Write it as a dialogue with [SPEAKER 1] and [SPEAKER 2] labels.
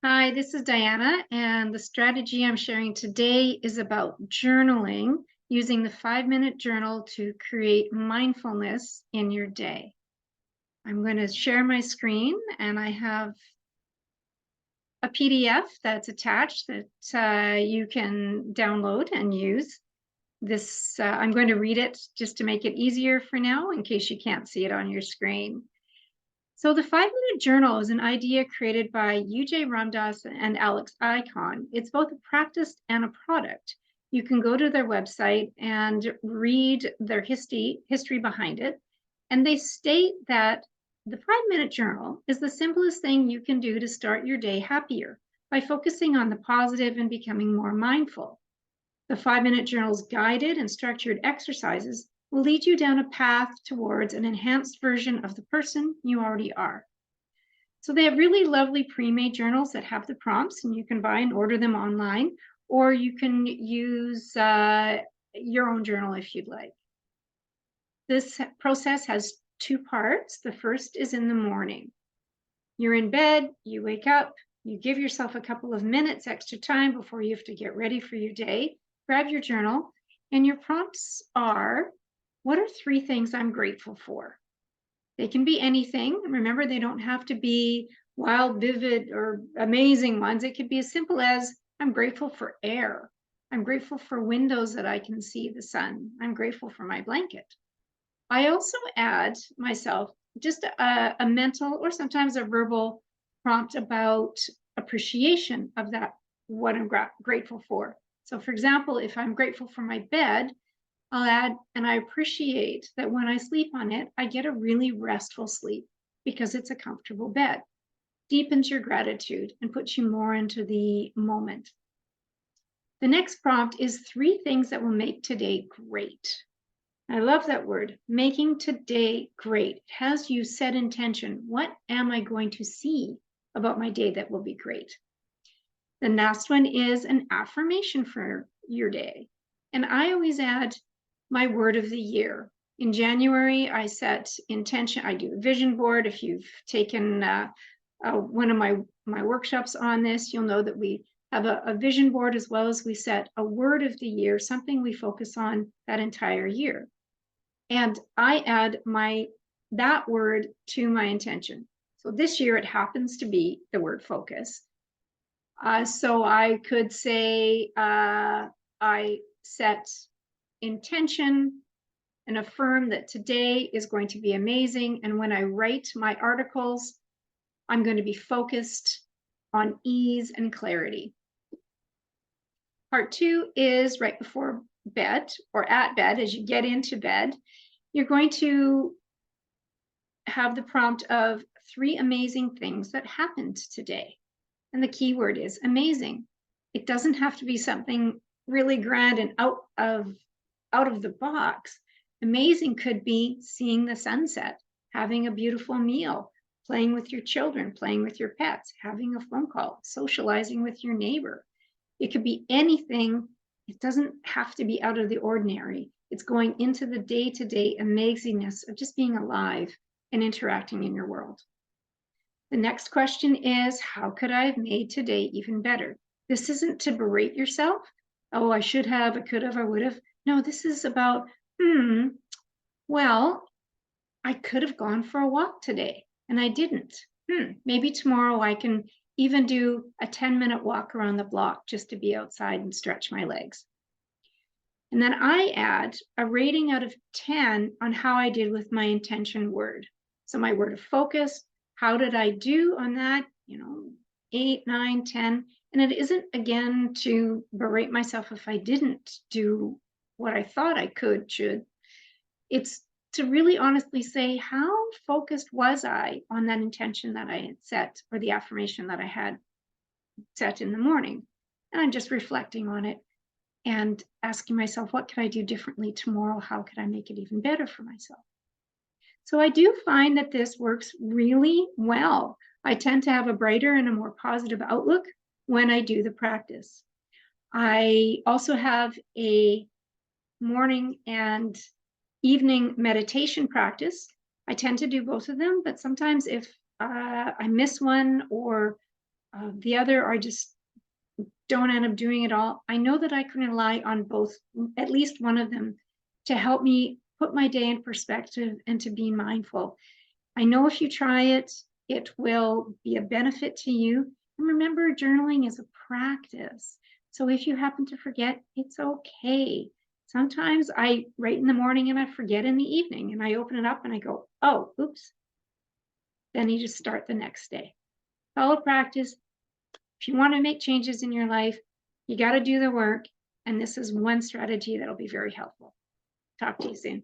[SPEAKER 1] Hi, this is Diana, and the strategy I'm sharing today is about journaling, using the 5-minute journal to create mindfulness in your day. I'm going to share my screen, and I have a PDF that's attached that you can download and use. I'm going to read it just to make it easier for now, in case you can't see it on your screen. So the 5-minute journal is an idea created by UJ Ramdas and Alex Icon. It's both a practice and a product. You can go to their website and read their history behind it. And they state that the 5-minute journal is the simplest thing you can do to start your day happier by focusing on the positive and becoming more mindful. The 5-minute journal's guided and structured exercises will lead you down a path towards an enhanced version of the person you already are. So they have really lovely pre-made journals that have the prompts, and you can buy and order them online, or you can use your own journal if you'd like. This process has two parts. The first is in the morning. You're in bed, you wake up, you give yourself a couple of minutes extra time before you have to get ready for your day. Grab your journal, and your prompts are, what are 3 things I'm grateful for? They can be anything. Remember, they don't have to be wild, vivid, or amazing ones. It could be as simple as, I'm grateful for air. I'm grateful for windows that I can see the sun. I'm grateful for my blanket. I also add myself just a mental or sometimes a verbal prompt about appreciation of that, what I'm grateful for. So for example, if I'm grateful for my bed, I'll add, and I appreciate that when I sleep on it, I get a really restful sleep because it's a comfortable bed. Deepens your gratitude and puts you more into the moment. The next prompt is 3 things that will make today great. I love that word, making today great. It has you set intention. What am I going to see about my day that will be great? The last one is an affirmation for your day. And I always add my word of the year. In January, I set intention. I do a vision board. If you've taken one of my workshops on this, you'll know that we have a vision board as well as we set a word of the year, something we focus on that entire year. And I add that word to my intention. So this year it happens to be the word focus. So I could say I set intention and affirm that today is going to be amazing. And when I write my articles, I'm going to be focused on ease and clarity. Part 2 is right before bed or at bed. As you get into bed, you're going to have the prompt of 3 amazing things that happened today. And the key word is amazing. It doesn't have to be something really grand and out of the box. Amazing could be seeing the sunset, having a beautiful meal, playing with your children, playing with your pets, having a phone call, socializing with your neighbor. It could be anything. It doesn't have to be out of the ordinary. It's going into the day-to-day amazingness of just being alive and interacting in your world. The next question is, how could I have made today even better? This isn't to berate yourself. Oh, I should have, I could have, I would have. No, this is about, well, I could have gone for a walk today and I didn't. Maybe tomorrow I can even do a 10-minute walk around the block just to be outside and stretch my legs. And then I add a rating out of 10 on how I did with my intention word. So my word of focus, how did I do on that? 8, 9, 10. And it isn't, again, to berate myself if I didn't do what I thought I should. It's to really honestly say, how focused was I on that intention that I had set, or the affirmation that I had set in the morning? And I'm just reflecting on it and asking myself, what could I do differently tomorrow? How could I make it even better for myself? So I do find that this works really well. I tend to have a brighter and a more positive outlook when I do the practice. I also have a morning and evening meditation practice. I tend to do both of them, but sometimes if I miss one or The other are just don't end up doing it all. I know that I can rely on both, at least one of them, to help me put my day in perspective and to be mindful. I know if you try it, it will be a benefit to you. And remember, journaling is a practice. So if you happen to forget, it's okay. Sometimes I write in the morning and I forget in the evening, and I open it up and I go, oh, oops. Then you just start the next day. Follow practice. If you want to make changes in your life, you got to do the work. And this is one strategy that'll be very helpful. Talk to you soon.